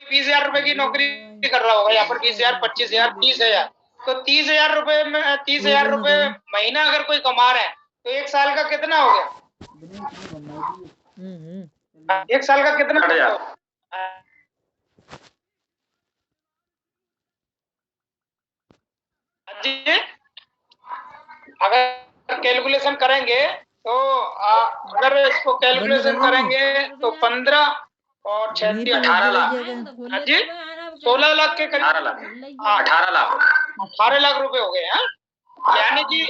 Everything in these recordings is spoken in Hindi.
20,000 रुपए की नौकरी कर रहा होगा, यहाँ पर 20,000, 25,000, 30,000। तो 30,000 रुपए में 30,000 रुपए महीना अगर कोई कमा रहे हैं तो एक साल का कितना हो गया? एक साल का कितना हो गया? अगर कैलकुलेशन करेंगे तो अगर इसको कैलकुलेशन करेंगे तो 15 और 6 18 लाख। हाँ जी, 16 लाख के करीब। 18 लाख। 18 लाख रुपए हो गए हैं। यानी कि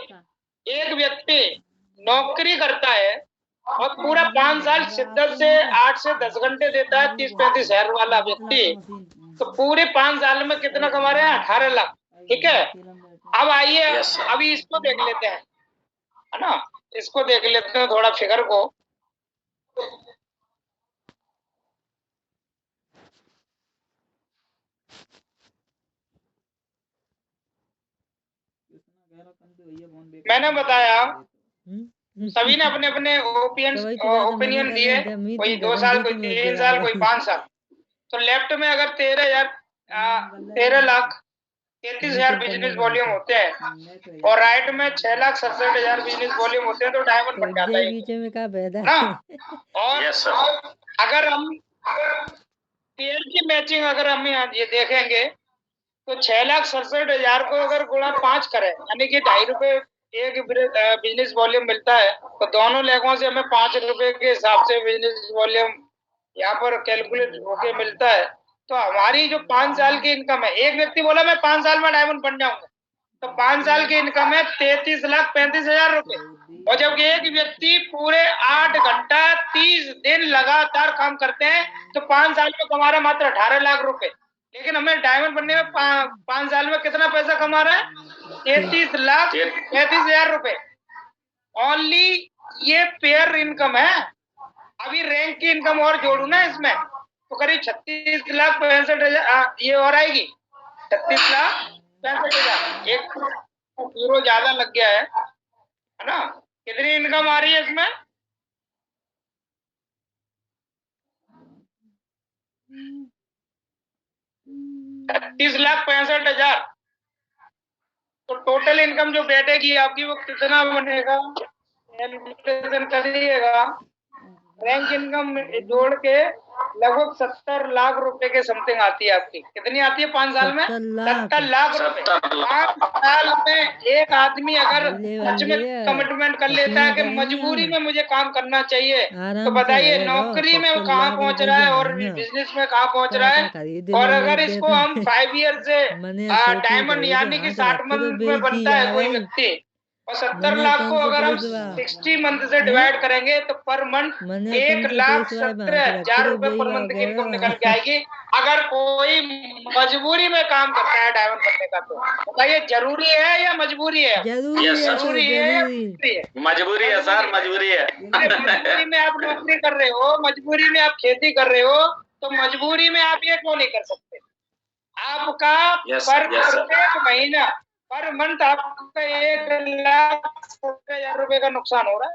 एक व्यक्ति नौकरी करता है और पूरा 5 साल शिद्दत से 8 से 10 घंटे देता है 30-35 हजार वाला व्यक्ति, तो पूरे 5 साल में कितना कमा रहे हैं? 18 लाख। ठीक है, अब आइए अभी इसको देख लेते हैं, है ना, इसको देख लेते हैं थोड़ा फिगर को। मैंने बताया सभी ने अपने अपने ओपिनियन दिए, कोई 2 साल, कोई 3 साल, कोई 5 साल। तो लेफ्ट में अगर 13 लाख 33,000 बिजनेस वॉल्यूम होते हैं और राइट में 6,67,000 बिजनेस वॉल्यूम होते हैं, तो डायमंड बन जाता है ना। और अगर हम पेयर की मैचिंग अगर हम ये देखेंगे तो 6,67,000 को अगर गुणा 5 करें, यानी कि 2.5 रुपए एक बिजनेस वॉल्यूम मिलता है, तो दोनों लेगों से हमें 5 रुपए के हिसाब से बिजनेस वॉल्यूम यहाँ पर कैलकुलेट होके मिलता है। तो हमारी जो 5 साल की इनकम है, एक व्यक्ति बोला मैं 5 साल में डायमंड बन जाऊंगा, तो 5 साल की इनकम है 33,35,000 रुपए। और जब एक व्यक्ति पूरे 8 घंटा 30 दिन लगातार काम करते हैं तो 5 साल में कमा रहा है मात्र 18 लाख रुपए। लेकिन हमें डायमंड बनने में 5 साल में कितना पैसा कमा रहा है? 33,35,000 रुपए। ओनली ये पेयर इनकम है। अभी रैंक की इनकम और जोड़ू ना इसमें, तो करीब 36,65,000 ये और आएगी, 36,65,000। एक जीरो ज्यादा लग गया है ना। कितनी इनकम आ रही है इसमें? 36,65,000। तो टोटल इनकम जो बैठेगी आपकी वो कितना बनेगा? कैलकुलेशन करिएगा। रैंक इनकम जोड़ के लगभग 70 लाख रुपए के समथिंग आती है आपकी। कितनी आती है 5 साल में? 70 लाख रुपए। 5 साल में एक आदमी अगर सच में कमिटमेंट कर लेता है कि मजबूरी में मुझे काम करना चाहिए, तो बताइए नौकरी में वो कहाँ पहुंच रहा है और बिजनेस में कहाँ पहुंच रहा है। और अगर इसको हम 5 ईयर से डायमंड यानी कि 60 मंथ में बनता है कोई व्यक्ति, और 70 लाख को अगर हम 60 मंथ से डिवाइड करेंगे तो पर मंथ 1,17,000 रुपए पर मंथ की इनकम निकल के आएगी। अगर कोई मजबूरी में काम करता है डायमंड बनने का, तो बताइए जरूरी है या मजबूरी है? जरूरी है। मजबूरी है सर, मजबूरी है। मजबूरी में आप नौकरी कर रहे हो, मजबूरी में आप खेती कर रहे हो, तो मजबूरी में आप ये क्यों नहीं कर सकते? आपका प्रत्येक महीना पर मंथ आपका 1,70,000 रुपए का नुकसान हो रहा है।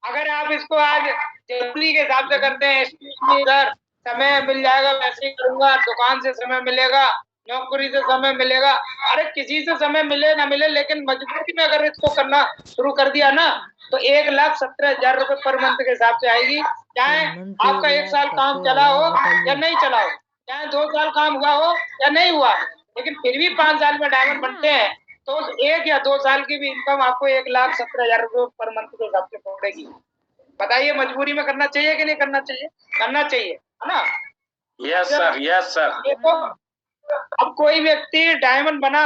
अगर आप इसको आज जरूरी के हिसाब से करते हैं, इधर समय मिल जाएगा वैसे ही करूंगा, दुकान से समय मिलेगा, नौकरी से समय मिलेगा, अरे किसी से समय मिले ना मिले, लेकिन मजबूरी में अगर इसको करना शुरू कर दिया ना, तो 1,17,000 रुपए पर मंथ के हिसाब से आएगी। चाहे आपका 1 साल काम चला हो या नहीं चला हो, चाहे 2 साल काम हुआ हो या नहीं हुआ, लेकिन फिर भी 5 साल में डायमंड बनते हैं, तो 1 या 2 साल की भी इनकम आपको 1,17,000 रुपए पर मंथ के हिसाब से पड़ेगी। बताइए मजबूरी में करना चाहिए कि नहीं करना चाहिए? करना चाहिए, है ना? Yes sir, yes sir. देखो, अब कोई व्यक्ति डायमंड बना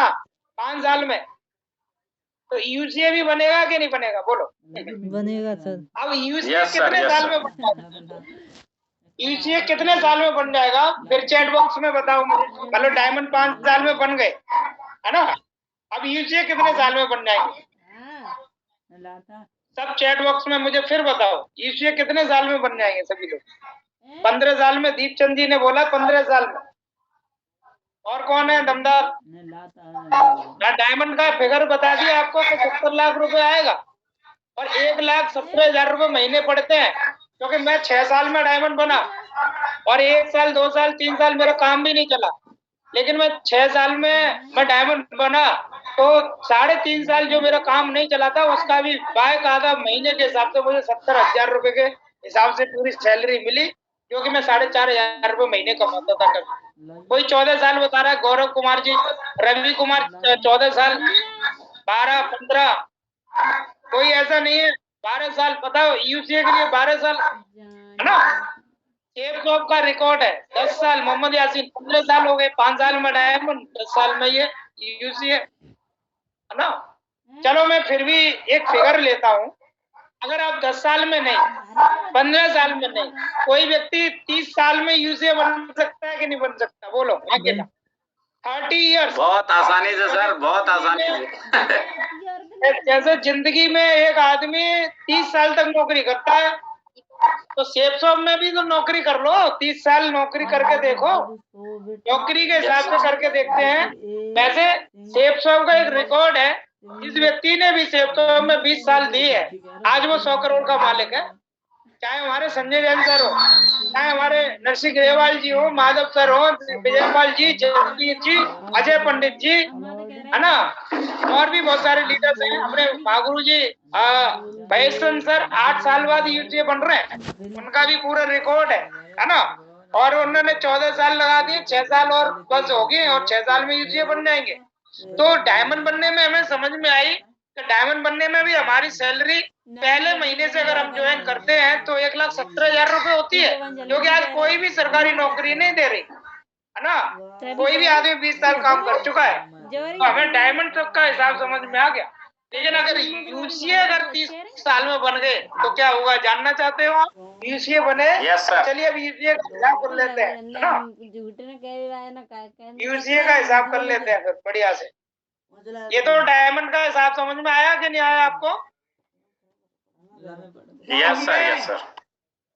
5 साल में, तो यूसीए भी बनेगा कि नहीं बनेगा? बोलो। बनेगा सर। अब यूसीए कितने साल में बन जाएगा? यूसीए कितने साल में बन जाएगा? फिर चैट बॉक्स में बताओ मुझे। मतलब डायमंड 5 साल में बन गए, है ना? अब यूसीए कितने साल में बन जाएंगे? सब चैट बॉक्स में मुझे फिर बताओ, यूसीए कितने साल में बन जाएंगे सभी लोग? 15 साल में। दीपचंद जी ने बोला 15 साल में। और कौन है दमदार? डायमंड का फिगर बता दिया आपको कि 70 लाख रुपए आएगा और 1,17,000 रुपए महीने पड़ते हैं। क्योंकि मैं 6 साल में डायमंड बना और 1 साल 2 साल 3 साल मेरा काम भी नहीं चला, लेकिन मैं 6 साल में मैं डायमंड बना तो 3.5 साल जो मेरा काम नहीं चला था उसका भी बाइक आधा महीने के हिसाब से मुझे 70,000 रुपए के हिसाब से पूरी सैलरी मिली, जो कि मैं 4,500 रुपए महीने कमाता था। कभी कोई 14 साल बता रहा है, गौरव कुमार जी, रवि कुमार 14 साल, 12-15, कोई ऐसा नहीं है 12 साल, पता हो यूसीए के लिए 12 साल है ना। सेफ जॉब का रिकॉर्ड है 10 साल, मोहम्मद यासीन 15 साल हो गए, 5 साल में डायमंड, 10 साल में ये यूसीए है ना। चलो मैं फिर भी एक फिगर लेता हूँ, अगर आप 10 साल में नहीं, 15 साल में नहीं, कोई व्यक्ति 30 साल में यूसीए बन सकता है कि नहीं बन सकता, बोलो अकेला? 30 ईयर्स, बहुत आसानी से सर, बहुत आसानी से। जैसे जिंदगी में एक आदमी 30 साल तक नौकरी करता है, तो सेफ शॉप में भी तो नौकरी कर लो, 30 साल नौकरी करके देखो, नौकरी के हिसाब से करके देखते हैं। वैसे सेफ शॉप का एक रिकॉर्ड है, जिस व्यक्ति ने भी सेफ शॉप में 20 साल दिए है, आज वो 100 करोड़ का मालिक है। चाहे हमारे संजय जैन सर हो, चाहे हमारे नरसिंह ग्रेवाल जी हो, माधव सर हो, विजयपाल जी, जसवीर जी, अजय पंडित जी, है ना, और भी बहुत सारे लीडर्स हैं, अपने महागुरु जी वैष्णव सर 8 साल बाद यूसीए बन रहे हैं, उनका भी पूरा रिकॉर्ड है ना। और उन्होंने 14 साल लगा दिए, 6 साल और बस हो गए और 6 साल में यूसीए बन जाएंगे। तो डायमंड बनने में हमें समझ में आई कि डायमंड बनने में भी हमारी सैलरी पहले महीने से अगर हम ज्वाइन करते हैं तो 1,17,000 रुपए होती है, जो कि आज कोई भी सरकारी नौकरी नहीं दे रही है ना। कोई भी आदमी 20 साल काम कर चुका है, तो हमें डायमंड तक का हिसाब समझ में आ गया। लेकिन अगर यूसीए अगर 30 साल में बन गए तो क्या होगा, जानना चाहते हो आप? यूसीए बने? चलिए अब यूसीए का हिसाब कर लेते हैं, है ना। यूसीए का हिसाब कर लेते हैं फिर बढ़िया से। ये तो डायमंड का हिसाब समझ में आया कि नहीं आया आपको? Yes sir, yes sir.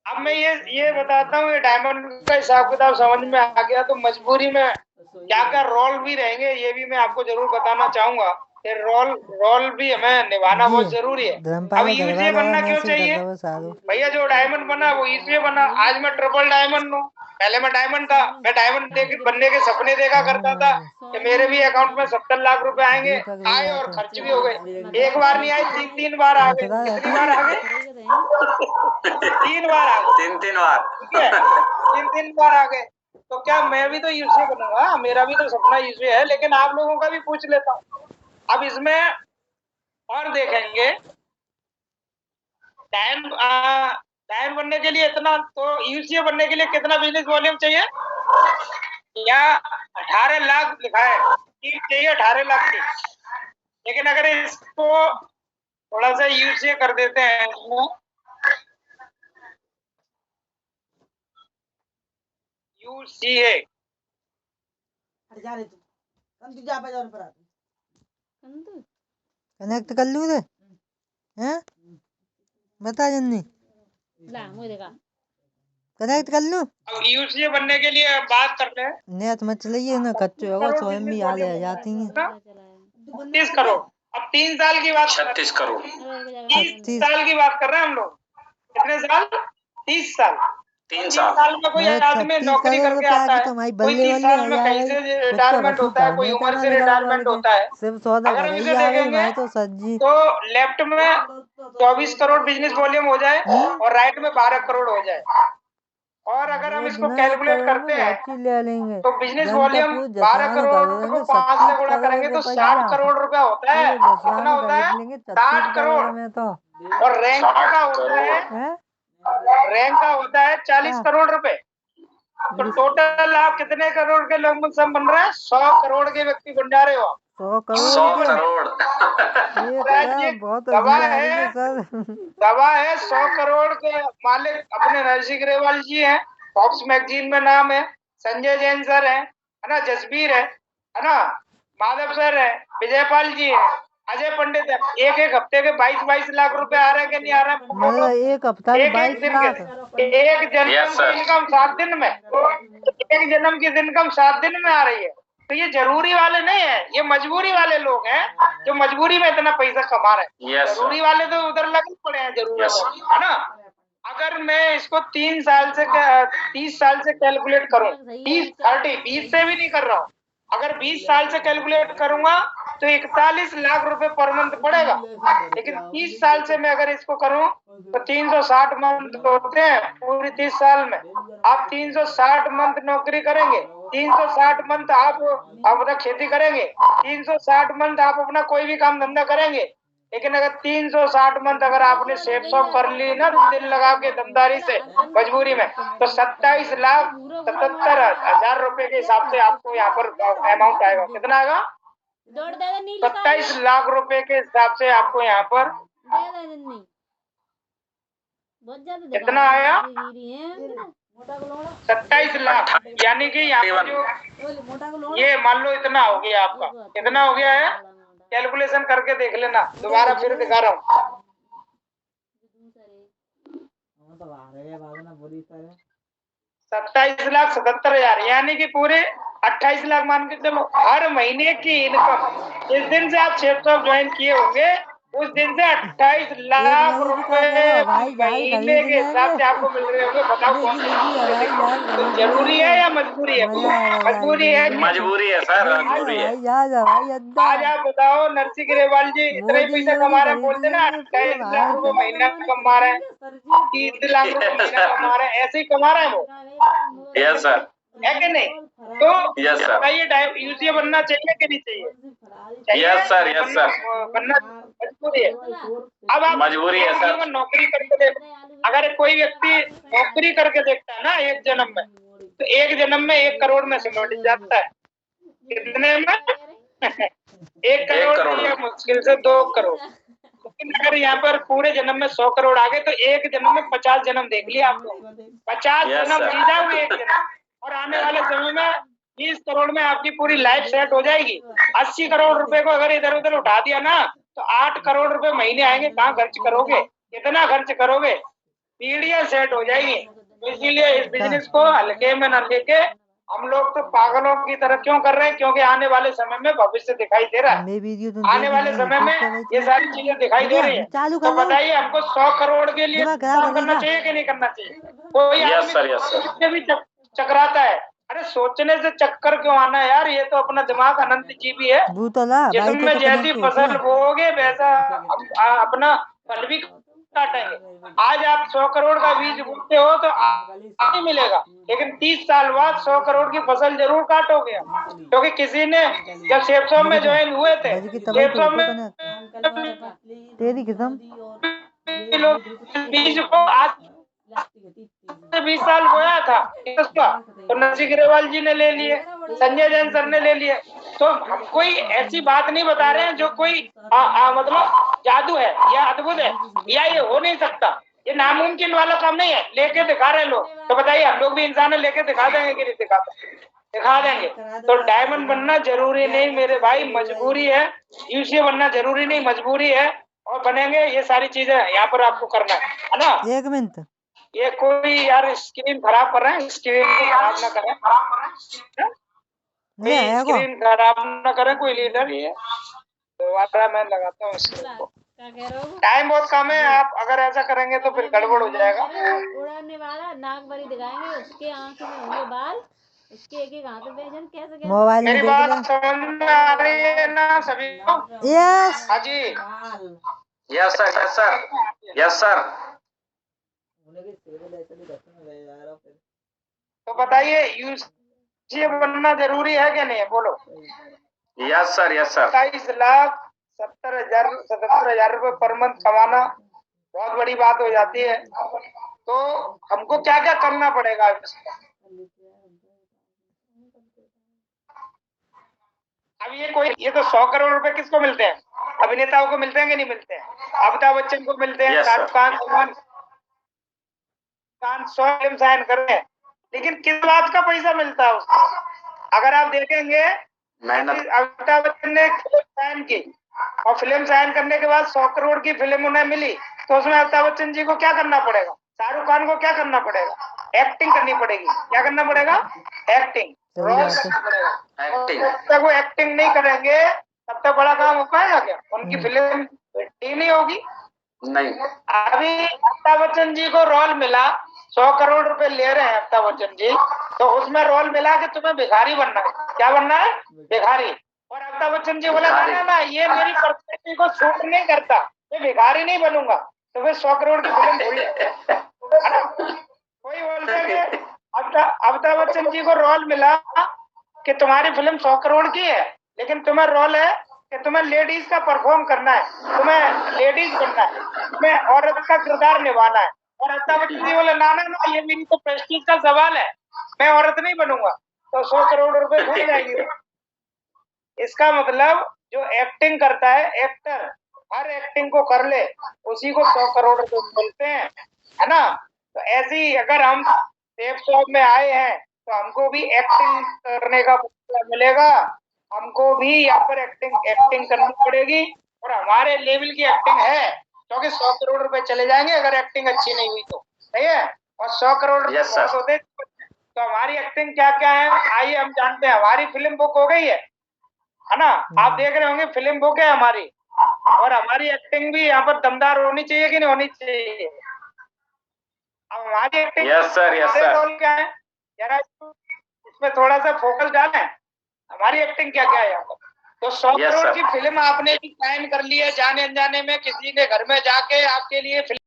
अब मैं ये बताता हूँ, ये डायमंड का हिसाब किताब समझ में आ गया तो मजबूरी में क्या क्या रोल भी रहेंगे ये भी मैं आपको जरूर बताना चाहूंगा। ये रोल भी हमें निभाना बहुत जरूरी है। अब यूसीए बनना क्यों चाहिए भैया? जो डायमंड बना वो यूसीए बना। आज मैं ट्रिपल डायमंड हूँ, पहले मैं डायमंड था। मैं डायमंड बनने के सपने देखा करता था कि मेरे भी अकाउंट में 70 लाख रुपए आएंगे, आए और खर्च भी हो गए। एक बार नहीं आए, 3 बार आ गए। कितनी बार आ गए? 3 बार आ गए। 3 बार, ठीक है, 3 बार आ गए। तो क्या मैं भी तो यूसीए बनूंगा? मेरा भी तो सपना यूसीए है, लेकिन आप लोगों का भी पूछ लेता हूँ। अब इसमें और देखेंगे, डायन बनने के लिए इतना, तो यूसीए बनने के लिए कितना बिजनेस वॉल्यूम चाहिए? या 18 लाख लिखा है, चाहिए 18 लाख की। लेकिन अगर इसको थोड़ा सा यूसीए कर देते हैं, यूसीए कनेक्ट कर लूँ रे, हैं? बता जन्नी, कनेक्ट कर लूँ? अब यूसीए बनने के लिए बात करते हैं। नेट मत चलाइए ना, कच्चे होगा, स्वयं भी आ जाती है। 36 करोड़। अब 3 साल की बात, 36 करोड़, 30 साल की बात कर रहे हैं हम लोग। कितने साल? 30 साल। 3 साल में कोई आदमी नौकरी करके आता है, कोई 30 साल में कहीं से रिटायरमेंट होता है, कोई उम्र से रिटायरमेंट होता है। अगर हम इसे देखेंगे तो लेफ्ट में 24 करोड़ बिजनेस वॉल्यूम हो जाए और राइट में 12 करोड़ हो जाए। और अगर हम इसको कैलकुलेट करते हैं तो बिजनेस वॉल्यूम 12 करोड़ को 5 से गुणा करेंगे तो 60 करोड़ रुपया होता है। कितना होता है? 60 करोड़। और रैंक का होता है, रैंक का होता है 40 करोड़ रुपए। तो टोटल आप कितने करोड़ के लोग सब बन रहे हैं? 100 करोड़ के व्यक्ति बन जा रहे हो। 100 करोड़। गवाह है 100 करोड़ के मालिक अपने नरसिंह ग्रेवाल जी हैं, फॉक्स मैगजीन में नाम है, संजय जैन सर है ना, जसबीर है ना, माधव सर है, विजयपाल जी है, अजय पंडित है। एक हफ्ते के 22 लाख रुपए आ रहे हैं कि नहीं आ रहे हैं? एक हफ्ता एक दिन के, एक जन्म की इनकम 7 दिन में, एक जन्म की इनकम 7 दिन में आ रही है। तो ये जरूरी वाले नहीं है, ये मजबूरी वाले लोग हैं जो मजबूरी में इतना पैसा कमा रहे हैं। जरूरी वाले तो उधर लगे पड़े हैं जरूरत है ना। अगर मैं इसको 30 साल से कैलकुलेट करूं, 20 से भी नहीं कर रहा हूं, अगर 20 साल से कैलकुलेट करूंगा तो 41 लाख रुपए पर मंथ पड़ेगा। लेकिन 30 साल से मैं अगर इसको करूं तो 360 मंथ होते हैं पूरी 30 साल में। आप 360 मंथ नौकरी करेंगे, 360 मंथ आप अपना खेती करेंगे, 360 मंथ आप अपना कोई भी काम धंधा करेंगे। लेकिन अगर 360 मंथ अगर आपने सेफ शॉप कर ली ना दिल लगा के दमदारी से मजबूरी में, तो 27,77,000 रुपए के हिसाब से आपको यहाँ पर अमाउंट आएगा। कितना आएगा? 27 लाख रुपए के हिसाब से आपको यहाँ पर कितना आया? 27 लाख। यानी कि यहाँ जो ये मान लो इतना हो गया आपका, कितना हो गया है? कैलकुलेशन करके देख लेना, दोबारा फिर दिखा रहा हूँ। 27,77,000 यानी कि पूरे 28 लाख मान के चलो। हर महीने की इनकम जिस दिन से आप शेफ शॉप ज्वाइन किए होंगे उस दिन से 28 लाख रुपए महीने के हिसाब से आपको मिल रहे होंगे। बताओ कौन सा तो जरूरी है या मजबूरी है? मजबूरी है। मजबूरी है सर, मजबूरी है। आज आप बताओ नरसिंह ग्रेवाल जी इतना ही पैसा कमा रहे हैं, बोलते ना 28 लाख रुपए महीना कमा रहे हैं, 30 लाख रुपए महीना कमा रहे हैं, ऐसे ही कमा रहे हैं वो। यस सर, है कि नहीं? तो यस सर, बताइए यूसीए बनना चाहिए कि नहीं चाहिए? यस सर, यस सर, बनना मजबूरी है। अब आप मजबूरी है सर। नौकरी करके देख, अगर कोई व्यक्ति नौकरी करके देखता है ना एक जन्म में, तो एक जन्म में 1 करोड़ में सिमट जाता है। कितने में? 1 करोड़ या मुश्किल से 2 करोड़। लेकिन अगर यहाँ पर पूरे जन्म में 100 करोड़ आ गए तो एक जन्म में 50 जन्म देख लिया आपको। 50 जन्म जी जाओगे एक जन्म, और आने वाले समय में 20 करोड़ में आपकी पूरी लाइफ सेट हो जाएगी। 80 करोड़ रुपए को अगर इधर उधर उठा दिया ना तो 8 करोड़ रुपए महीने आएंगे। कहाँ खर्च करोगे? कितना खर्च करोगे? पीढ़ियां सेट हो जाएगी। तो इसीलिए इस बिजनेस को हल्के में न लेके हम लोग तो पागलों की तरह क्यों कर रहे हैं? क्योंकि आने वाले समय में भविष्य दिखाई दे रहा है। आने वाले समय में ये सारी चीजें दिखाई दे रही है। तो बताइए हमको 100 करोड़ के लिए काम करना चाहिए कि नहीं करना चाहिए? कोई आदमी भी चकराता है। अरे सोचने से चक्कर क्यों आना है यार? ये तो अपना दिमाग अनंत जीवी है, जिसमें जैसी फसल बोओगे वैसा अपना फल भी काटेंगे। आज आप 100 करोड़ का बीज बोते हो तो नहीं मिलेगा, लेकिन 30 साल बाद 100 करोड़ की फसल जरूर काटोगे। क्योंकि किसी ने जब शेफ शॉप में ज्वाइन हुए थे, शेफ शॉप में तेरी कसम लोग बीज को आज 20 साल बोया था उसका, तो नरसिंह ग्रेवाल जी ने ले लिए, संजय जैन सर ने ले लिए। तो हम कोई ऐसी बात नहीं बता रहे हैं जो कोई मतलब जादू है या अद्भुत है या ये हो नहीं सकता, ये नामुमकिन वाला काम नहीं है। लेके दिखा रहे हैं लोग, तो बताइए हम लोग भी इंसान है, लेके दिखा देंगे कि नहीं दिखा देंगे। तो डायमंड बनना जरूरी नहीं मेरे भाई, मजबूरी है। यूसीए बनना जरूरी नहीं, मजबूरी है, और बनेंगे। ये सारी चीजें यहाँ पर आपको करना है ना। 1 मिनट ये कोई यार स्क्रीन खराब कर रहे हैं, स्क्रीन को खराब ना करें, स्क्रीन खराब ना करें कोई लीडर। ये दोबारा मैं लगाता हूँ स्क्रीन को, टाइम बहुत कम है। आप अगर ऐसा करेंगे तो फिर गड़बड़ हो जाएगा। उड़ाने वाला नाक बड़ी दिखाएंगे, उसके आंख में होंगे बाल, उसके एक हाथ में बेचन कैसे मोबाइल मेरी बात समझ में आ रही है ना सभी को? यस हाँ जी, yes sir, yes sir, yes sir. तो बताइए यूसीए बनना जरूरी है कि नहीं? बोलो। Yes sir, yes sir. 27,77,000 रुपए पर मंथ कमाना बहुत बड़ी बात हो जाती है। तो हमको क्या क्या करना पड़ेगा? अब ये तो 100 करोड़ रुपए किसको मिलते हैं? अभिनेताओं को मिलते हैं कि नहीं मिलते हैं? अमिताभ बच्चन को मिलते हैं, शाहरुख खान, सलमान खान 100 फिल्म साइन कर रहे हैं, लेकिन किस बात का पैसा मिलता है उसको? अगर आप देखेंगे अमिताभ बच्चन ने फिल्म साइन की और फिल्म साइन करने के बाद 100 करोड़ की फिल्म उन्हें मिली, तो उसमें अमिताभ बच्चन जी को क्या करना पड़ेगा? शाहरुख खान को क्या करना पड़ेगा? एक्टिंग करनी पड़ेगी। क्या करना पड़ेगा? एक्टिंग। जब तक वो एक्टिंग नहीं करेंगे तब तक बड़ा काम हो पाएगा क्या? उनकी फिल्म हिट ही नहीं होगी। नहीं। अभी अमिताभ बच्चन जी को रोल मिला, 100 करोड़ रुपए ले रहे हैं अमिताभ बच्चन जी, तो उसमें रोल मिला कि तुम्हें भिखारी बनना है। क्या बनना है? भिखारी। और अमिताभ बच्चन जी बोले ना ये मेरी पर्सनैलिटी को सूट नहीं करता, मैं भिखारी नहीं बनूंगा। तो फिर 100 करोड़ की फिल्म थोड़ी है ना? कोई बोलता है कि अमिताभ बच्चन जी को रोल मिला कि तुम्हारी फिल्म 100 करोड़ की है, लेकिन तुम्हें रोल है कि तुम्हें लेडीज का परफॉर्म करना है, तुम्हें लेडीज बनना है, तुम्हें औरत का किरदार निभाना है। और अमिताभ बच्चन जी बोले ना ये मेरी तो प्रेस्टीज का सवाल है, मैं औरत नहीं बनूंगा। तो 100 करोड़ रुपए भूल जाएंगे। इसका मतलब जो एक्टिंग करता है, एक्टर हर एक्टिंग को कर ले, उसी को 100 करोड़ रुपए मिलते हैं, है ना? तो ऐसे ही अगर हम सेफ शॉप में आए हैं तो हमको भी एक्टिंग करने का मौका मिलेगा, हमको भी यहाँ पर एक्टिंग करनी पड़ेगी। और हमारे लेवल की एक्टिंग है, क्योंकि 100 करोड़ रुपए चले जाएंगे अगर एक्टिंग अच्छी नहीं हुई तो, सही है? और 100 करोड़ रुपए बहुत होते। तो हमारी एक्टिंग क्या क्या है, आइए हम जानते हैं। हमारी फिल्म बुक हो गई है ना? आप देख रहे होंगे फिल्म बुक है हमारी, और हमारी एक्टिंग भी यहाँ पर दमदार होनी चाहिए कि नहीं होनी चाहिए? अब हमारी एक्टिंग रोल क्या है जरा इसमें थोड़ा सा फोकस डालें। हमारी एक्टिंग क्या क्या है यहाँ पर? तो 100 करोड़ की फिल्म आपने भी साइन कर ली है, जाने अनजाने में किसी के घर में जाके आपके लिए फिल्म